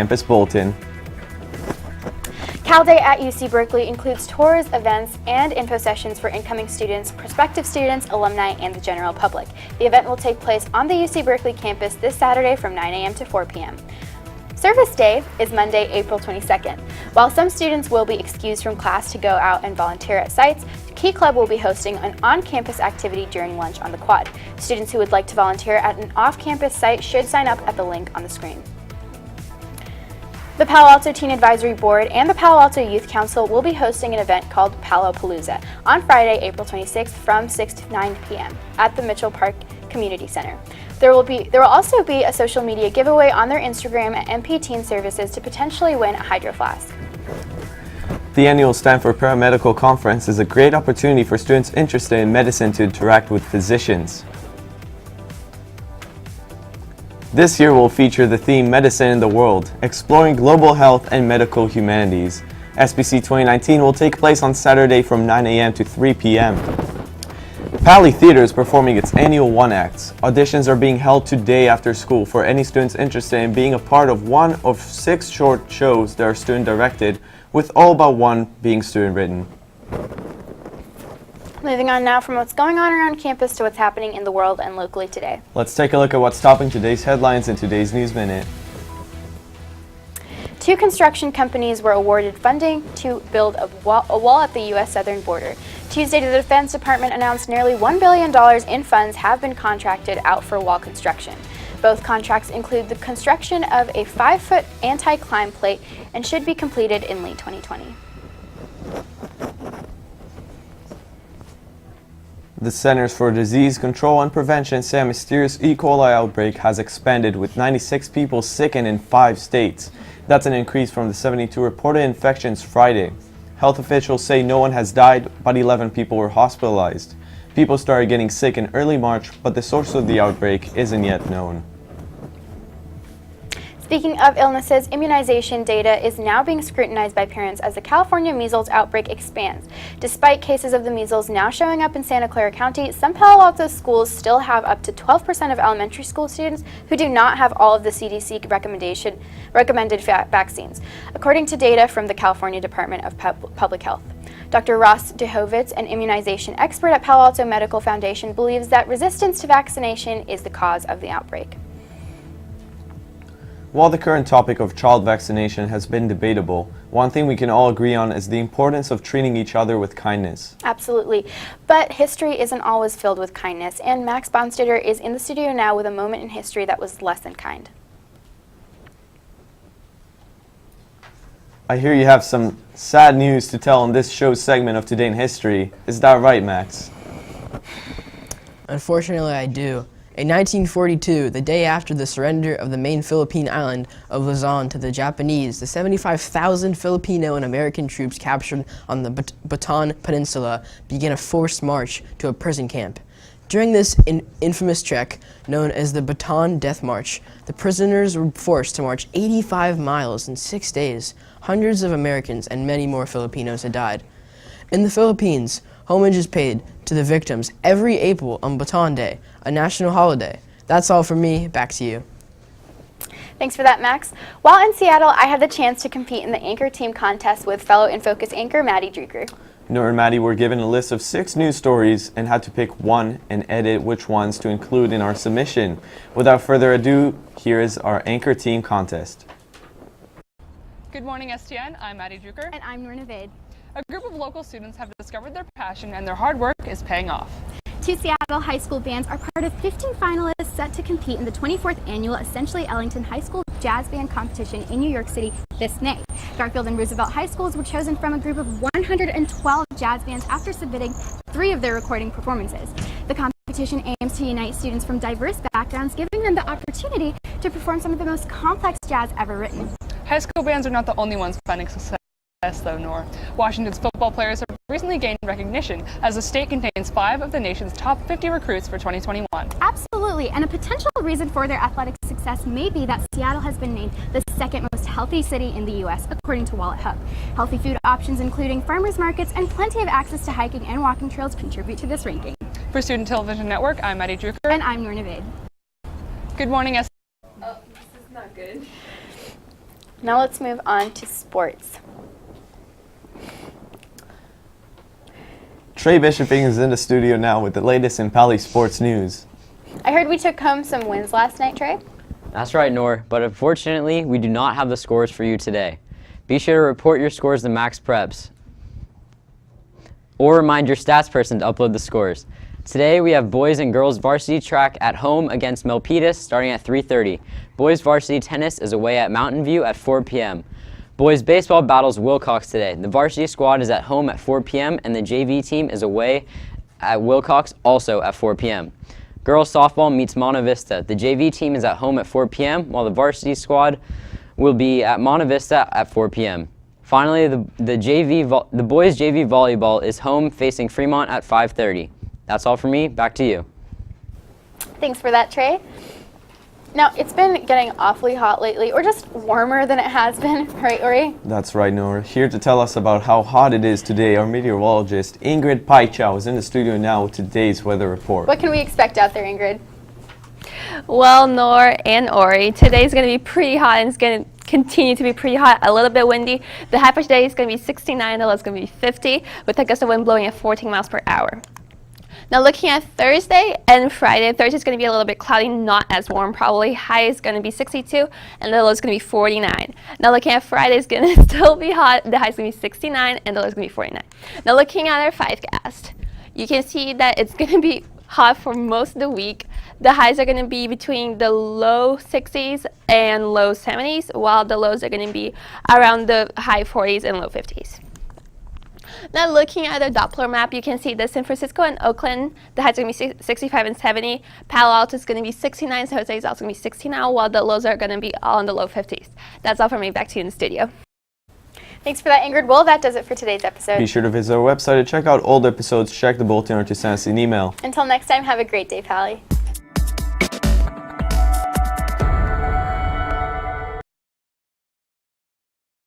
Campus Bulletin. Cal Day at UC Berkeley includes tours, events, and info sessions for incoming students, prospective students, alumni, and the general public. The event will take place on the UC Berkeley campus this Saturday from 9 a.m. to 4 p.m. Service Day is Monday, April 22nd. While some students will be excused from class to go out and volunteer at sites, Key Club will be hosting an on-campus activity during lunch on the quad. Students who would like to volunteer at an off-campus site should sign up at the link on the screen. The Palo Alto Teen Advisory Board and the Palo Alto Youth Council will be hosting an event called Palopalooza on Friday, April 26th from 6 to 9 p.m. at the Mitchell Park Community Center. There will also be a social media giveaway on their Instagram at MP Teen Services to potentially win a Hydro Flask. The annual Stanford Paramedical Conference is a great opportunity for students interested in medicine to interact with physicians. This year will feature the theme Medicine in the World, exploring global health and medical humanities. SPC 2019 will take place on Saturday from 9 a.m. to 3 p.m. Pali Theater is performing its annual One Acts. Auditions are being held today after school for any students interested in being a part of one of 6 short shows that are student-directed, with all but one being student-written. Moving on now from what's going on around campus to what's happening in the world and locally today. Let's take a look at what's topping today's headlines in today's News Minute. 2 construction companies were awarded funding to build a wall at the U.S. southern border. Tuesday, the Defense Department announced nearly $1 billion in funds have been contracted out for wall construction. Both contracts include the construction of a 5-foot anti-climb plate and should be completed in late 2020. The Centers for Disease Control and Prevention say a mysterious E. coli outbreak has expanded, with 96 people sickened in 5 states. That's an increase from the 72 reported infections Friday. Health officials say no one has died, but 11 people were hospitalized. People started getting sick in early March, but the source of the outbreak isn't yet known. Speaking of illnesses, immunization data is now being scrutinized by parents as the California measles outbreak expands. Despite cases of the measles now showing up in Santa Clara County, some Palo Alto schools still have up to 12% of elementary school students who do not have all of the CDC recommended vaccines, according to data from the California Department of Public Health. Dr. Ross Dehovitz, an immunization expert at Palo Alto Medical Foundation, believes that resistance to vaccination is the cause of the outbreak. While the current topic of child vaccination has been debatable, one thing we can all agree on is the importance of treating each other with kindness. Absolutely. But history isn't always filled with kindness, and Max Bonstetter is in the studio now with a moment in history that was less than kind. I hear you have some sad news to tell on this show's segment of Today in History. Is that right, Max? Unfortunately, I do. In 1942, the day after the surrender of the main Philippine island of Luzon to the Japanese, the 75,000 Filipino and American troops captured on the Bataan Peninsula began a forced march to a prison camp. During this infamous trek, known as the Bataan Death March, the prisoners were forced to march 85 miles in 6 days. Hundreds of Americans and many more Filipinos had died. In the Philippines, homage is paid to the victims every April on Bataan Day, a national holiday. That's all from me. Back to you. Thanks for that, Max. While in Seattle, I had the chance to compete in the anchor team contest with fellow InFocus anchor Maddie Drucker. Noor and Maddie were given a list of 6 news stories and had to pick one and edit which ones to include in our submission. Without further ado, here is our anchor team contest. Good morning, STN. I'm Maddie Drucker. And I'm Noor Naved. A group of local students have discovered their passion and their hard work is paying off. 2 Seattle high school bands are part of 15 finalists set to compete in the 24th annual Essentially Ellington High School Jazz Band Competition in New York City this May. Garfield and Roosevelt High Schools were chosen from a group of 112 jazz bands after submitting 3 of their recording performances. The competition aims to unite students from diverse backgrounds, giving them the opportunity to perform some of the most complex jazz ever written. High school bands are not the only ones finding success, though, Noor. Washington's football players have recently gained recognition as the state contains 5 of the nation's top 50 recruits for 2021. Absolutely, and a potential reason for their athletic success may be that Seattle has been named the 2nd most healthy city in the U.S., according to Wallet Hub. Healthy food options, including farmers markets and plenty of access to hiking and walking trails, contribute to this ranking. For Student Television Network, I'm Maddie Drucker. And I'm Noor Naved. Good morning, Oh, this is not good. Now let's move on to sports. Trey Bishoping is in the studio now with the latest in Pali sports news. I heard we took home some wins last night, Trey. That's right, Nor, but unfortunately, we do not have the scores for you today. Be sure to report your scores to Max Preps, or remind your stats person to upload the scores. Today, we have boys and girls varsity track at home against Milpitas starting at 3:30. Boys varsity tennis is away at Mountain View at 4 p.m. Boys baseball battles Wilcox today. The varsity squad is at home at 4 p.m. and the JV team is away at Wilcox also at 4 p.m. Girls softball meets Monte Vista. The JV team is at home at 4 p.m. while the varsity squad will be at Monte Vista at 4 p.m. Finally, the boys JV volleyball is home facing Fremont at 5:30. That's all for me. Back to you. Thanks for that, Trey. Now, it's been getting awfully hot lately, or just warmer than it has been, right, Ori? That's right, Noor. Here to tell us about how hot it is today, our meteorologist Ingrid Paichow is in the studio now with today's weather report. What can we expect out there, Ingrid? Well, Nor and Ori, today's going to be pretty hot and it's going to continue to be pretty hot, a little bit windy. The high for today is going to be 69, the low is going to be 50, with a gust of wind blowing at 14 miles per hour. Now looking at Thursday and Friday, Thursday's going to be a little bit cloudy, not as warm probably. High is going to be 62 and the low is going to be 49. Now looking at Friday is going to still be hot. The high is going to be 69 and the low is going to be 49. Now looking at our 5cast, you can see that it's going to be hot for most of the week. The highs are going to be between the low 60s and low 70s, while the lows are going to be around the high 40s and low 50s. Now looking at the Doppler map, you can see that San Francisco and Oakland, the highs are going to be 65 and 70. Palo Alto is going to be 69, San Jose is also going to be 69, while the lows are going to be all in the low 50s. That's all from me. Back to you in the studio. Thanks for that, Ingrid. Well, that does it for today's episode. Be sure to visit our website to check out old episodes, check the bulletin, or to send us an email. Until next time, have a great day, Pally.